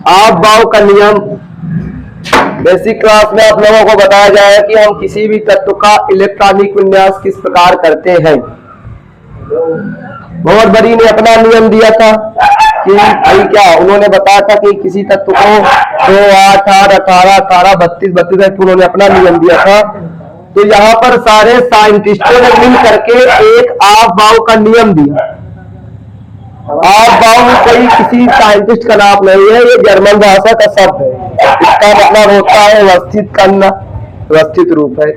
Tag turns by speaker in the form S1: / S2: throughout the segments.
S1: आप भाव का नियम। बेसिक क्लास में आप लोगों को बताया जाए कि हम किसी भी तत्व का इलेक्ट्रॉनिक विन्यास किस प्रकार करते हैं। बहुत बड़ी ने अपना नियम दिया था कि भाई क्या उन्होंने बताया था कि किसी तत्व को 2, 8, 8, 18, 18, 32, 32 उन्होंने अपना नियम दिया था। तो यहाँ पर सारे साइंटिस्टों ने मिल करके एक आप भाव का नियम दिया। आप भाव कोई किसी साइंटिस्ट का नाम नहीं है, ये जर्मन भाषा का शब्द है। इसका मतलब होता है व्यवस्थित करना, व्यवस्थित रूप है।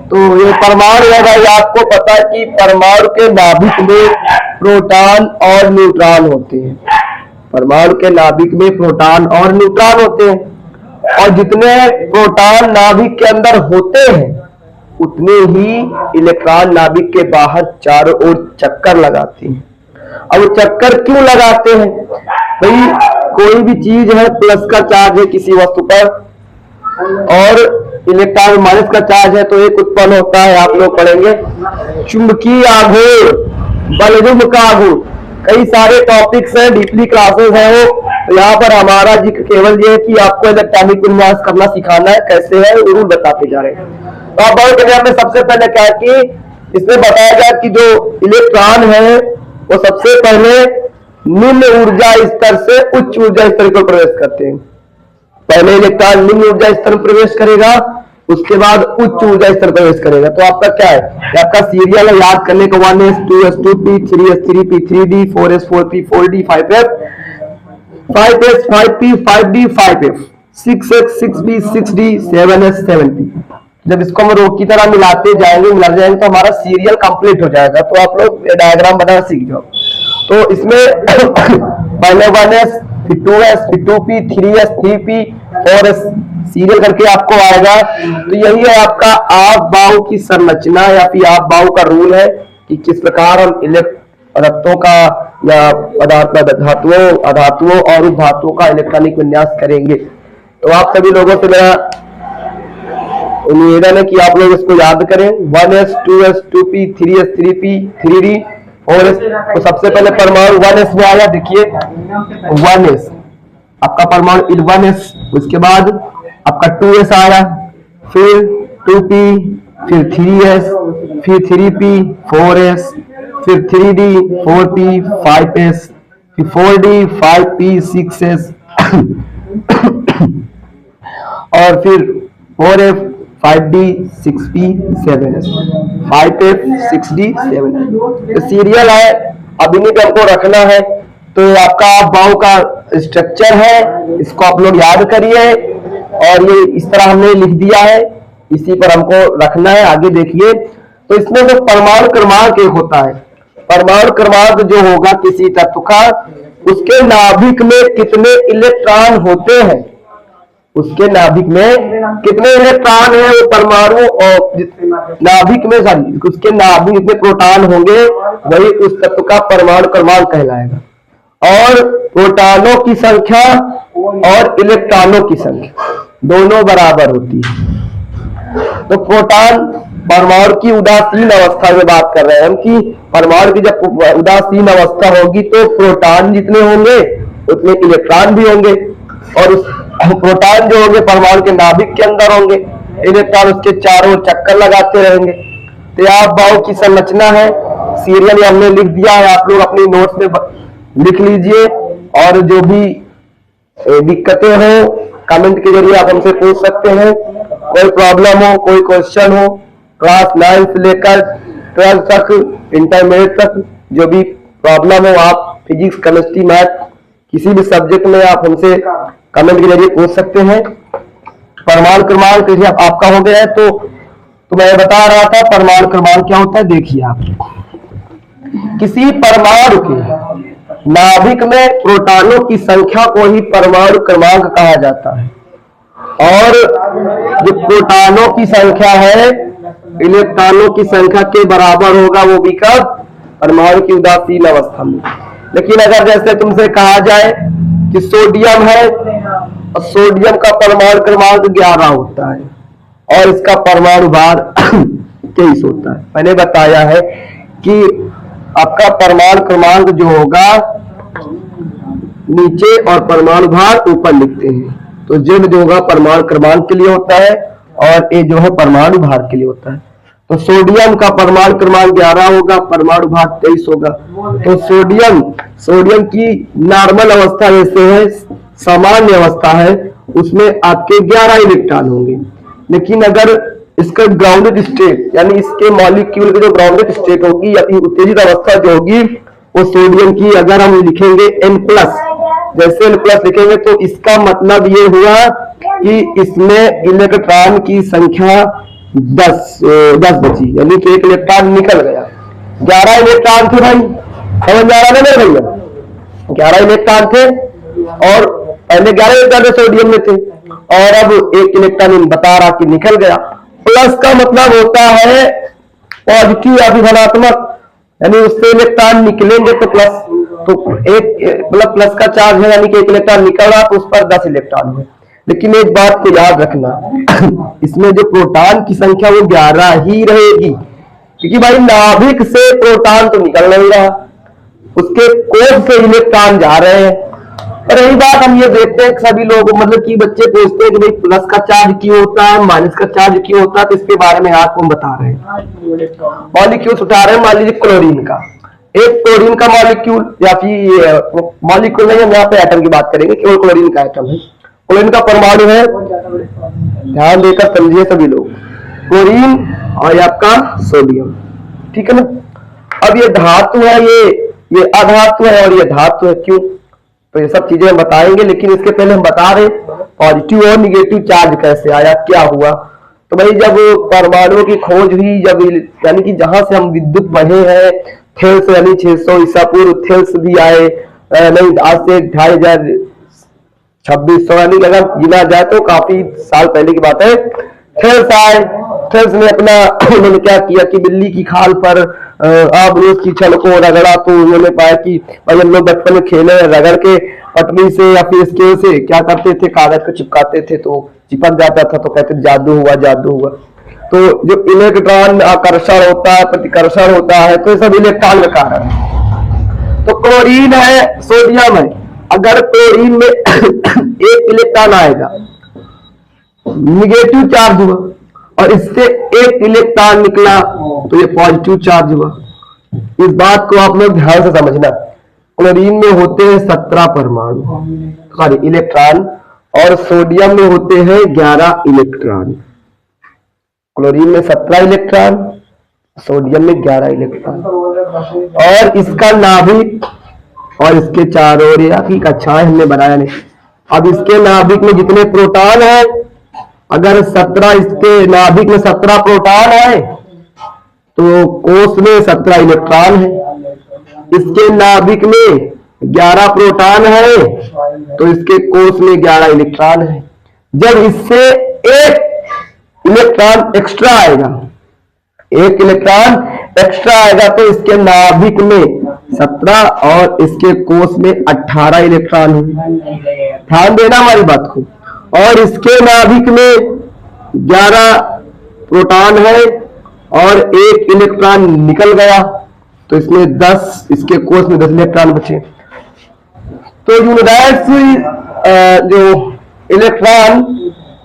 S1: तो ये परमाणु है भाई, आपको पता है कि परमाणु के नाभिक में प्रोटॉन और न्यूट्रॉन होते हैं। परमाणु के नाभिक में प्रोटॉन और न्यूट्रॉन होते हैं, और जितने प्रोटॉन नाभिक के अंदर होते हैं उतने ही इलेक्ट्रॉन नाभिक के बाहर चारों ओर चक्कर लगाते हैं। अब वो चक्कर क्यों लगाते हैं भाई? कोई भी चीज है, प्लस का चार्ज है किसी वस्तु पर और इलेक्ट्रॉन माइनस का चार्ज है, तो एक उत्पन्न होता है। आप लोग पढ़ेंगे चुंबकीय आघूर्ण, बलयुग्म का आघूर्ण, कई सारे टॉपिक्स हैं, डीपली क्लासेस हैं वो। तो यहाँ पर हमारा जिक्र केवल ये है कि आपको इलेक्ट्रॉनिक विन्यास करना सिखाना है, कैसे है वो बताते जा रहे हैं। तो आप बहुत में सबसे पहले क्या कि इसमें बताया गया कि जो इलेक्ट्रॉन है वो सबसे पहले निम्न ऊर्जा स्तर से उच्च ऊर्जा स्तर को प्रवेश करते हैं। पहले इलेक्ट्रॉन निम्न ऊर्जा स्तर में प्रवेश करेगा, उसके बाद उच्च ऊर्जा स्तर प्रवेश करेगा। तो आपका क्या है, आपका सीरियल है, याद करने को 1s 2s 2p 3s 3p 3d 4s 4p 4d 5f 5s 5p 5d 5f 6x 6p 6d 7s 7p। जब इसको हम रोग की तरह मिलाते जाएंगे तो हमारा सीरियल कंप्लीट हो जाएगा। तो आप लोग डायग्राम बनाना सीख जाओ। तो इसमें पहले 1s फिर 2s फिर 2p 3s 3p 4s serial करके आपको आएगा। तो यही है आपका आप भाव की संरचना या फिर आप भाव का रूल है कि किस प्रकार हम पदार्थों का या धातुओं अधातुओं और धातुओं का इलेक्ट्रॉनिक विन्यास करेंगे। तो आप सभी लोगों से मेरा निवेदन है कि आप लोग इसको याद करें। 1s 2s 2p 3s 3p 3d 4s। तो सबसे पहले परमाणु 1s में आया, देखिए 1s आपका परमाणु 1s, उसके बाद आपका 2s आया, फिर 2p, फिर 3s, फिर 3p 4s, फिर 3d 4p 5s, फिर 4d 5p 6s और फिर 4f 5d 6p 7s 5f 6d 7s। तो सीरियल है, अब इन्हीं पे हमको रखना है। तो आपका भाव का स्ट्रक्चर है, इसको आप लोग याद करिए और ये इस तरह हमने लिख दिया है, इसी पर हमको रखना है। आगे देखिए, तो इसमें जो परमाणु क्रमांक एक होता है, परमाणु क्रमांक जो होगा किसी तत्व का, उसके नाभिक में कितने इलेक्ट्रॉन होते हैं, उसके नाभिक में कितने इलेक्ट्रॉन है वो परमाणु और नाभिक में उसके नाभिक में प्रोटॉन होंगे, वही उस तत्व का परमाणु क्रमांक कहलाएगा। और प्रोटॉनों की संख्या और इलेक्ट्रॉनों की संख्या दोनों बराबर होती है। तो प्रोटॉन परमाणु की उदासीन अवस्था में बात कर रहे हैं हम कि परमाणु की जब उदासीन अवस्था होगी तो प्रोटॉन जितने होंगे उतने इलेक्ट्रॉन भी होंगे, और उस प्रोटॉन जो होंगे परमाणु के नाभिक के अंदर होंगे, इलेक्ट्रॉन उसके चारों चक्कर लगाते रहेंगे। तो आप भाव की संरचना है, सीरियल हमने लिख दिया है, आप लोग अपनी नोट्स में लिख लीजिए। और जो भी दिक्कतें हो कमेंट के जरिए आप हमसे पूछ सकते हैं। कोई प्रॉब्लम हो, कोई क्वेश्चन हो, क्लास 9 से लेकर 12 तक, इंटरमीडिएट तक जो भी प्रॉब्लम हो, आप फिजिक्स केमिस्ट्री मैथ किसी भी सब्जेक्ट में आप हमसे कमेंट के जरिए पूछ सकते हैं। परमाणु क्रमांक आपका हो गया है, तो मैं बता रहा था परमाणु क्रमांक क्या होता है। देखिए आप, किसी परमाणु के नाभिक में प्रोटॉनों की संख्या को ही परमाणु क्रमांक कहा जाता है, और जो प्रोटॉनों की संख्या है इलेक्ट्रॉनों की संख्या के बराबर होगा, वो भी कब, परमाणु की उदासीन अवस्था में। लेकिन अगर जैसे तुमसे कहा जाए कि सोडियम है, और सोडियम का परमाणु क्रमांक 11 होता है और इसका परमाणु भार 23 होता है। मैंने बताया है कि आपका परमाणु क्रमांक जो होगा नीचे और परमाणु भार ऊपर लिखते हैं। तो Z जो होगा परमाणु क्रमांक के लिए होता है और A जो है परमाणु भार के लिए होता है। तो सोडियम का परमाणु क्रमांक 11 होगा, परमाणु भार 23 होगा। तो सोडियम की नॉर्मल अवस्था जैसे है, सामान्य अवस्था है, उसमें आपके 11 इलेक्ट्रॉन होंगे। लेकिन अगर इसका ग्राउंडेड स्टेट यानी इसके मॉलिक्यूल की जो ग्राउंडेड स्टेट होगी या फिर उत्तेजित अवस्था जो होगी वो सोडियम की अगर हम लिखेंगे N+, जैसे N+ लिखेंगे तो इसका मतलब ये हुआ कि इसमें इलेक्ट्रॉन की संख्या 10 बची, यानी कि एक इलेक्ट्रॉन निकल गया। 11 इलेक्ट्रॉन थे भाई, समझ आ रहा है ना भैया? 11 इलेक्ट्रॉन थे और पहले 11 इलेक्ट्रॉन सोडियम में थे और अब एक इलेक्ट्रॉन बता रहा कि निकल गया। प्लस का मतलब होता है पॉजिटिव या फिर धनात्मक, यानी उससे इलेक्ट्रॉन निकलेंगे तो प्लस, तो एक मतलब प्लस का चार्ज है यानी कि एक इलेक्ट्रॉन निकल रहा तो उस पर 10 इलेक्ट्रॉन है। लेकिन एक बात को याद रखना, इसमें जो प्रोटॉन की संख्या वो 11 ही रहेगी, क्योंकि भाई नाभिक से प्रोटॉन तो निकल नहीं रहा, उसके कोष से इलेक्ट्रॉन जा रहे हैं। और यही बात हम ये देखते हैं सभी लोग, मतलब कि बच्चे पूछते हैं कि भाई प्लस का चार्ज क्यों होता है, माइनस का चार्ज क्यों होता है, तो इसके बारे में आपको हम बता रहे हैं। मॉलिक्यूल्स उठा रहे हैं, मान लीजिए क्लोरीन का, एक क्लोरीन का मॉलिक्यूल या फिर मॉलिक्यूल नहीं, हम यहाँ पे एटम की बात करेंगे, केवल क्लोरीन का एटम है। क्लोरीन का परमाणु है, ध्यान देकर समझिए सभी लोग, क्लोरीन और आपका सोडियम, ठीक है ना। अब ये धातु है, ये अधातु है और ये धातु है, क्यों? तो ये सब चीजें हम बताएंगे, लेकिन इसके पहले हम बता रहे पॉजिटिव और निगेटिव चार्ज कैसे आया, क्या हुआ। तो भाई जब परमाणुओं की खोज हुई, जब यानी कि जहां से हम विद्युत पढ़े हैं, थेल्स यानी 600 ईसा पूर्व थेल्स भी आए, नहीं आज से 2526 यानी अगर गिना जाए तो काफी साल पहले की बात है। थेल्स आए, थेल्स ने अपना उन्होंने क्या किया कि बिल्ली की खाल पर आबरूज की छल को रगड़ा, तो उन्होंने पाया कि भाई हम लोग बचपन में खेले, रगड़ के पटरी से या फिर स्केल से क्या करते थे, कागज को चिपकाते थे तो चिपक जाता था, तो कहते जादू हुआ जादू हुआ। तो जो इलेक्ट्रॉन आकर्षण होता है, प्रतिकर्षण होता है, तो ये सब इलेक्ट्रॉन का कारण है। तो क्लोरीन है, सोडियम है, अगर क्लोरीन में एक इलेक्ट्रॉन आएगा, निगेटिव चार्ज हुआ, और इससे एक इलेक्ट्रॉन निकला तो ये पॉजिटिव चार्ज हुआ। इस बात को आप लोग ध्यान से समझना। क्लोरीन में होते हैं 17 परमाणु सॉरी इलेक्ट्रॉन और सोडियम में होते हैं 11 इलेक्ट्रॉन। क्लोरीन में 17 इलेक्ट्रॉन, सोडियम में 11 इलेक्ट्रॉन। और इसका नाभिक और इसके चारों ओर की कक्षाएं हमने बनाया नहीं। अब इसके नाभिक में जितने प्रोटॉन है, अगर 17 इसके नाभिक में 17 प्रोटॉन है तो कोष में 17 इलेक्ट्रॉन है। इसके नाभिक में 11 प्रोटॉन है तो इसके कोष में 11 इलेक्ट्रॉन है। जब इससे एक इलेक्ट्रॉन एक्स्ट्रा आएगा, एक इलेक्ट्रॉन एक्स्ट्रा आएगा तो इसके नाभिक में 17 और इसके कोष में 18 इलेक्ट्रॉन है। ध्यान देना हमारी बात को। और इसके नाभिक में 11 प्रोटॉन है और एक इलेक्ट्रॉन निकल गया तो इसमें 10, इसके कोष में 10 इलेक्ट्रॉन बचे। तो यूनिडायर्स जो इलेक्ट्रॉन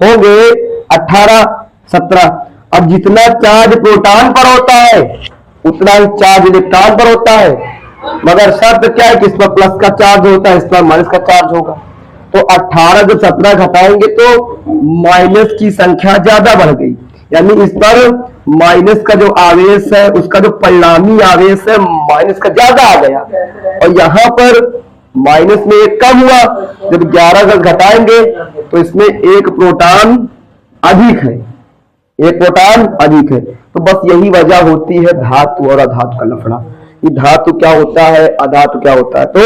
S1: होंगे 18, 17। अब जितना चार्ज प्रोटॉन पर होता है उतना ही चार्ज इलेक्ट्रॉन पर होता है, मगर शर्त क्या है कि इस पर प्लस का चार्ज होता है, इस पर माइनस का चार्ज होगा। तो 18 जब 17 घटाएंगे तो माइनस की संख्या ज्यादा बढ़ गई, यानी इस पर माइनस का जो आवेश है, उसका जो परिणामी आवेश है माइनस का ज्यादा आ गया। और यहाँ पर माइनस में एक कम हुआ, जब 11 जब घटाएंगे तो इसमें एक प्रोटॉन अधिक है, एक प्रोटॉन अधिक है। तो बस यही वजह होती है धातु और अधातु का लफड़ा। ये धातु क्या होता है, अधातु क्या होता है। तो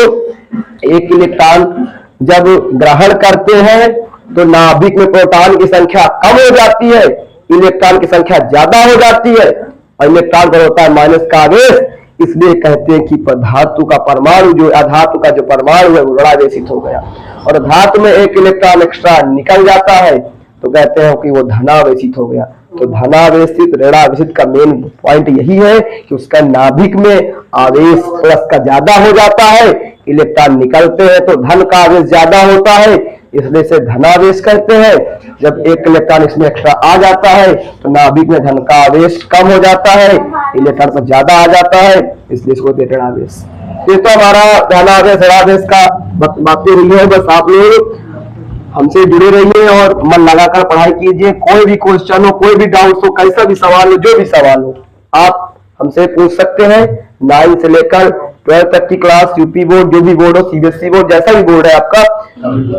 S1: एक इलेक्ट्रॉन जब ग्रहण करते हैं तो नाभिक में प्रोटॉन की संख्या कम हो जाती है, इलेक्ट्रॉन की संख्या ज्यादा हो जाती है, और इलेक्ट्रॉन पर होता है माइनस का आवेश। इसलिए कहते हैं कि धातु का परमाणु जो अधातु का जो परमाणु है वो ऋणावेशित हो गया, और धातु में एक इलेक्ट्रॉन एक्स्ट्रा निकल जाता है तो कहते हैं कि वो धनावेशित हो गया। तो धनावेशित ऋणावेशित का मेन पॉइंट यही है कि उसका नाभिक में आवेश प्लस का ज्यादा हो जाता है, इलेक्ट्रॉन निकलते हैं तो धन का आवेश ज्यादा होता है, इसलिए इसे धनावेश कहते हैं। जब एक इलेक्ट्रॉन इसमें एक्स्ट्रा आ जाता है तो नाभिक में धन का आवेश कम हो जाता है, इलेक्ट्रॉन सब ज्यादा आ जाता है, इसलिए इसको कहते हैं ऋणावेश। ये तो हमारा धनावेश ऋणावेश का बातें रही है। बस आप लोग हमसे जुड़े रहिए और मन लगाकर पढ़ाई कीजिए। कोई भी क्वेश्चन हो, कोई भी डाउट हो, कैसा भी सवाल हो, जो भी सवाल हो आप हमसे पूछ सकते हैं। 9 से लेकर 12 तक की क्लास, यूपी बोर्ड, जो भी बोर्ड हो, सीबीएसई बोर्ड, जैसा भी बोर्ड है आपका,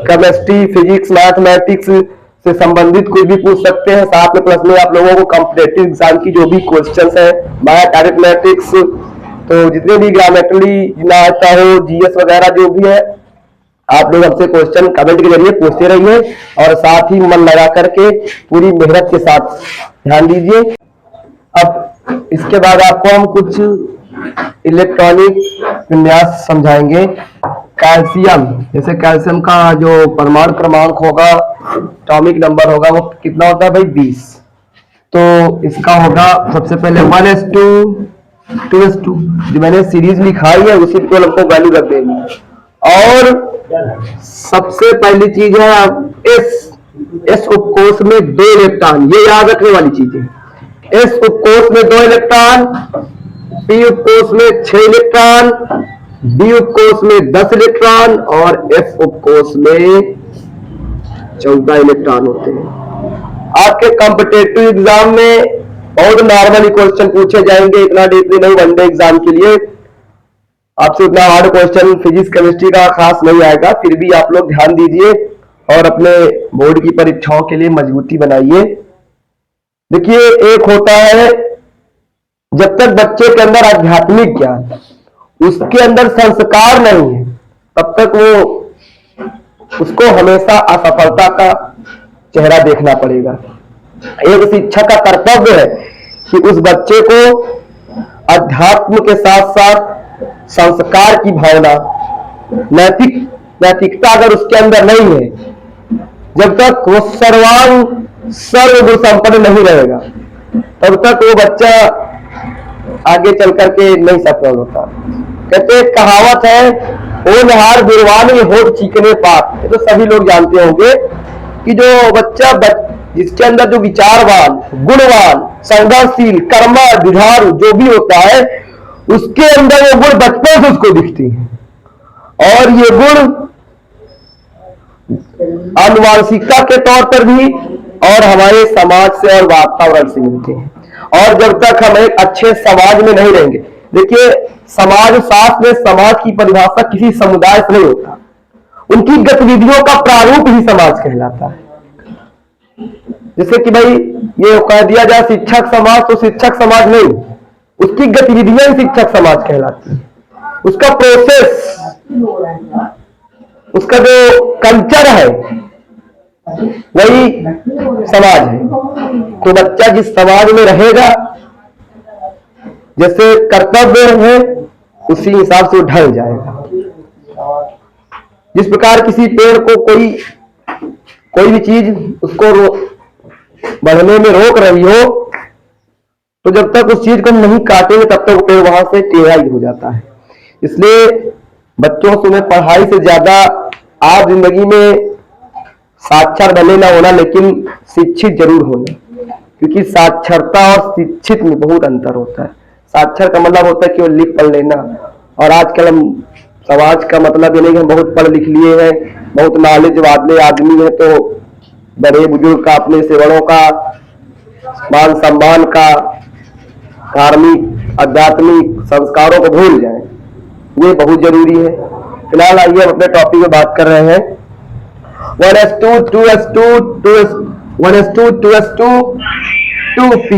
S1: केमिस्ट्री, फिजिक्स, मैथमेटिक्स से संबंधित कुछ भी पूछ सकते हैं। साथ में प्लस में आप लोगों को कॉम्पिटिटिव एग्जाम की जो भी क्वेश्चंस है, मैथ, अरिथमेटिक्स, तो जितने भी ग्रामेटिकली ना आता हो, जीएस वगैरह जो भी है, आप लोग हमसे क्वेश्चन कमेंट के जरिए पूछते रहिए और साथ ही मन लगा करके पूरी मेहनत के साथ ध्यान दीजिए। अब इसके बाद आपको हम कुछ इलेक्ट्रॉनिक विन्यास समझाएंगे। कैल्शियम, जैसे कैल्शियम का जो परमाणु क्रमांक होगा, एटॉमिक नंबर होगा, वो कितना होता है भाई 20। तो इसका होगा सबसे पहले 1s2 2s2, जो मैंने सीरीज लिखाई है उसी को हमको वैल्यू रख देंगे। और सबसे पहली चीज है एस उपकोष में 2 इलेक्ट्रॉन, ये याद रखने वाली चीज है। एस उपकोष में 2 इलेक्ट्रॉन, पी उपकोष में 6 इलेक्ट्रॉन, डी उपकोष में 10 इलेक्ट्रॉन और एफ उपकोष में 14 इलेक्ट्रॉन होते हैं। आपके कॉम्पिटिटिव एग्जाम में बहुत नॉर्मली क्वेश्चन पूछे जाएंगे, इतना डीपली नहीं। वनडे एग्जाम के लिए आपसे उतना हार्ड क्वेश्चन फिजिक्स केमिस्ट्री का खास नहीं आएगा, फिर भी आप लोग ध्यान दीजिए और अपने बोर्ड की परीक्षाओं के लिए मजबूती बनाइए। देखिए, एक होता है जब तक बच्चे के अंदर आध्यात्मिक ज्ञान, उसके अंदर संस्कार नहीं है, तब तक वो उसको हमेशा असफलता का चेहरा देखना पड़ेगा। एक शिक्षक का कर्तव्य है कि उस बच्चे को अध्यात्म के साथ साथ संस्कार की भावना, नैतिकता अगर उसके अंदर नहीं है, जब तक वो सर्वगुण संपन्न नहीं रहेगा, तब तक वो बच्चा आगे चल करके नहीं सफल होता। कहते एक कहावत है, होनहार बिरवानी होठ चीकने पात। ये तो सभी लोग जानते होंगे कि जो बच्चा जिसके अंदर जो विचारवान, गुणवान, संघर्षशील, कर्मा, दुधारू जो भी होता है, उसके अंदर वो गुण बचपन से उसको दिखती है। और ये गुण आनुवांशिकता के तौर पर भी और हमारे समाज से और वातावरण से मिलते हैं। और जब तक हम एक अच्छे समाज में नहीं रहेंगे, देखिए समाज शास्त्र में समाज की परिभाषा किसी समुदाय से नहीं होता, उनकी गतिविधियों का प्रारूप ही समाज कहलाता है। जैसे कि भाई ये कह दिया जाए शिक्षक समाज, तो शिक्षक समाज नहीं, उसकी गतिविधियां ही शिक्षक समाज कहलाती है। उसका प्रोसेस, उसका जो कल्चर है वही समाज है। तो बच्चा जिस समाज में रहेगा, जैसे कर्तव्य है, उसी हिसाब से वो ढल जाएगा। जिस प्रकार किसी पेड़ को कोई भी चीज उसको बढ़ने में रोक रही हो, तो जब तक उस चीज को नहीं काटेंगे तब तक पेड़ वहां से टेढ़ा ही हो जाता है। इसलिए बच्चों से में पढ़ाई से ज्यादा आप जिंदगी में साक्षर बने ना होना, लेकिन शिक्षित जरूर होना, क्योंकि साक्षरता और शिक्षित में बहुत अंतर होता है। साक्षर का मतलब होता है कि वो लिख पढ़ लेना, और आजकल हम समाज का मतलब ये नहीं कि हम बहुत पढ़ लिख लिए हैं, बहुत नॉलेज वाले आदमी है, तो बड़े बुजुर्ग का, अपने सेवड़ों का मान सम्मान का, धार्मिक आध्यात्मिक संस्कारों को भूल जाएं। ये बहुत जरूरी है। फिलहाल आइए हम अपने टॉपिक में बात कर रहे हैं। 1s2 2s2 1s2 2s2 2p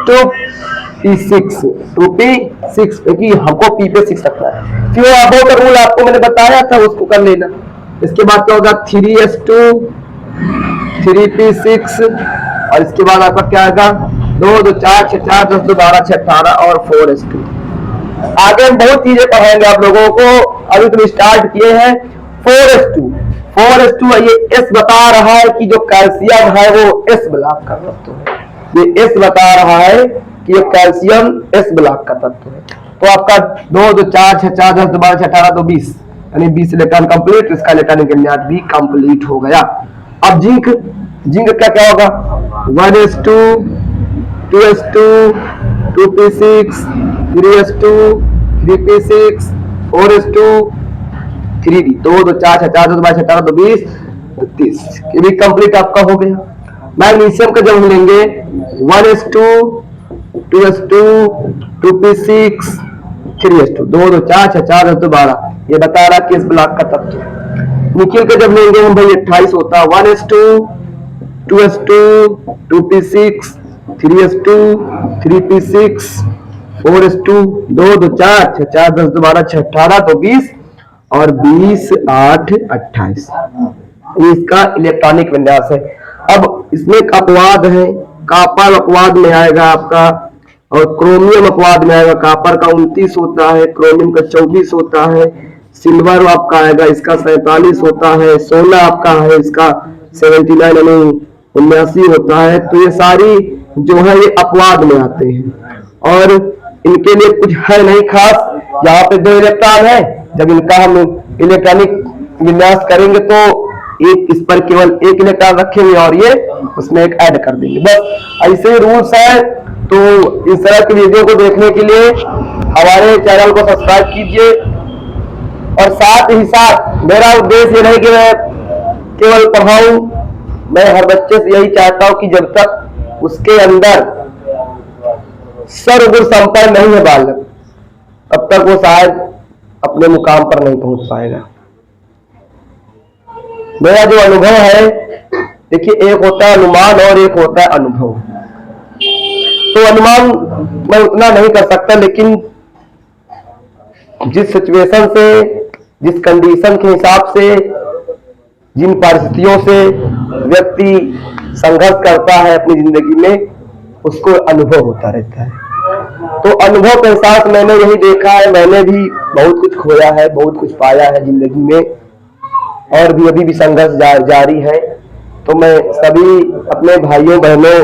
S1: 2p6 2p6, क्योंकि हमको p पे 6 रखना है। क्यों अबो का रूल आपको मैंने बताया था, उसको कर लेना। इसके बाद क्या होगा 3s2 3p6, और इसके बाद आपका क्या आएगा 2 2 4 6 4 10 12 6 18 और 4s2। आगे हम बहुत चीजें पढ़ाएंगे आप लोगों को, अभी तुम स्टार्ट किए हैं। 4s2 ये एस बता रहा है कि जो कैल्शियम है वो एस ब्लॉक का तत्व है। ये एस बता रहा है कि ये कैल्शियम एस ब्लॉक का तत्व है। तो आपका 2 2 4 6 4 10 12 18 तो 20, यानी 20 इलेक्ट्रॉन कंप्लीट, इसका इलेक्ट्रॉनिक विन्यास भी कंप्लीट हो गया। अब जिंक, जिंक का क्या होगा, 1s2 2s2 2p6 3s2 3p6 4s2 3d, 2 2 4 6 4 10 12 18 तो 20 तो 30, ये भी कंप्लीट आपका हो गया। मैग्नीशियम का जब हम लेंगे 1s2 2s2 2p6 3s2, 2 2 4 6 4 10 12, ये बता रहा कि इस ब्लॉक का तत्व। निकिल का जब लेंगे हम भाई 28 होता है, 1s2 2s2 2p6 3s2 3p6 4s2 2 2 4 6 4 10 12 6 18 तो 20 और 20 8 28, इसका इलेक्ट्रॉनिक विन्यास है। अब इसमें एक अपवाद है, कॉपर अपवाद में आएगा आपका और क्रोमियम अपवाद में आएगा। कॉपर का 29 होता है, क्रोमियम का 24 होता है, सिल्वर आपका आएगा इसका 47 होता है, सोना आपका है इसका 79 यानी 79 होता है। तो ये सारी जो है ये अपवाद में आते हैं और इनके लिए कुछ है नहीं खास। यहाँ पे 2 इलेक्ट्रॉन है, जब इनका हम इलेक्ट्रॉनिक विन्यास करेंगे तो एक इस पर केवल एक इलेक्ट्रॉन रखेंगे और ये उसमें एक ऐड कर देंगे, बस ऐसे रूल्स है। तो इस तरह की वीडियो को देखने के लिए हमारे चैनल को सब्सक्राइब कीजिए और साथ ही साथ मेरा उद्देश्य ये नहीं कि मैं केवल पढ़ाऊं, मैं हर बच्चे से यही चाहता हूं कि जब तक उसके अंदर सर्वगुण संपन्न नहीं है बालक, तब तक वो शायद अपने मुकाम पर नहीं पहुंच पाएगा। मेरा जो अनुभव है, देखिए एक होता है अनुमान और एक होता है अनुभव। तो अनुमान मैं उतना नहीं कर सकता, लेकिन जिस सिचुएशन से, जिस कंडीशन के हिसाब से, जिन परिस्थितियों से व्यक्ति संघर्ष करता है अपनी जिंदगी में, उसको अनुभव होता रहता है। तो अनुभव के साथ मैंने यही देखा है, मैंने भी बहुत कुछ खोया है, बहुत कुछ पाया है जिंदगी में और भी अभी भी संघर्ष जारी है। तो मैं सभी अपने भाइयों बहनों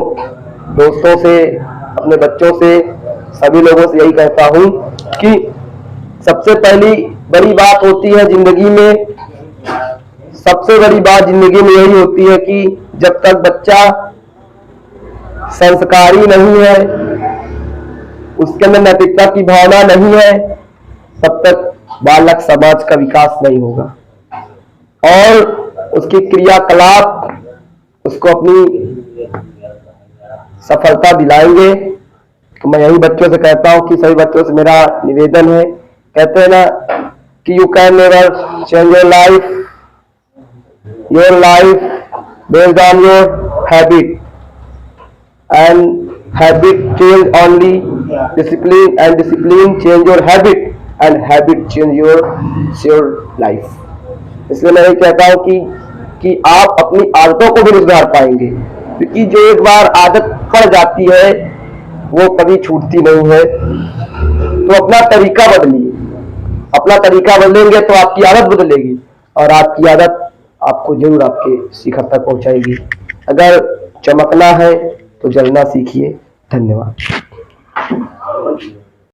S1: दोस्तों से, अपने बच्चों से, सभी लोगों से यही कहता हूं कि सबसे पहली बड़ी बात होती है जिंदगी में, सबसे बड़ी बात जिंदगी में यही होती है कि जब तक बच्चा संस्कारी नहीं है, उसके अंदर नैतिकता की भावना नहीं है, तब तक बालक समाज का विकास नहीं होगा और उसकी क्रियाकलाप उसको अपनी सफलता दिलाएंगे। तो मैं यही बच्चों से कहता हूं कि सभी बच्चों से मेरा निवेदन है, कहते हैं ना कि you can never change your life based on your habit and habit change only discipline and discipline change your habit and habit change your life। इसलिए मैं ये कहता हूं कि आप अपनी आदतों को भी नहीं सुधार पाएंगे, क्योंकि जो एक बार आदत पड़ जाती है वो कभी छूटती नहीं है। तो अपना तरीका बदलिए, अपना तरीका बदलेंगे तो आपकी आदत बदलेगी और आपकी आदत आपको जरूर आपके शिखर तक पहुंचाएगी। अगर चमकना है तो जलना सीखिए। धन्यवाद।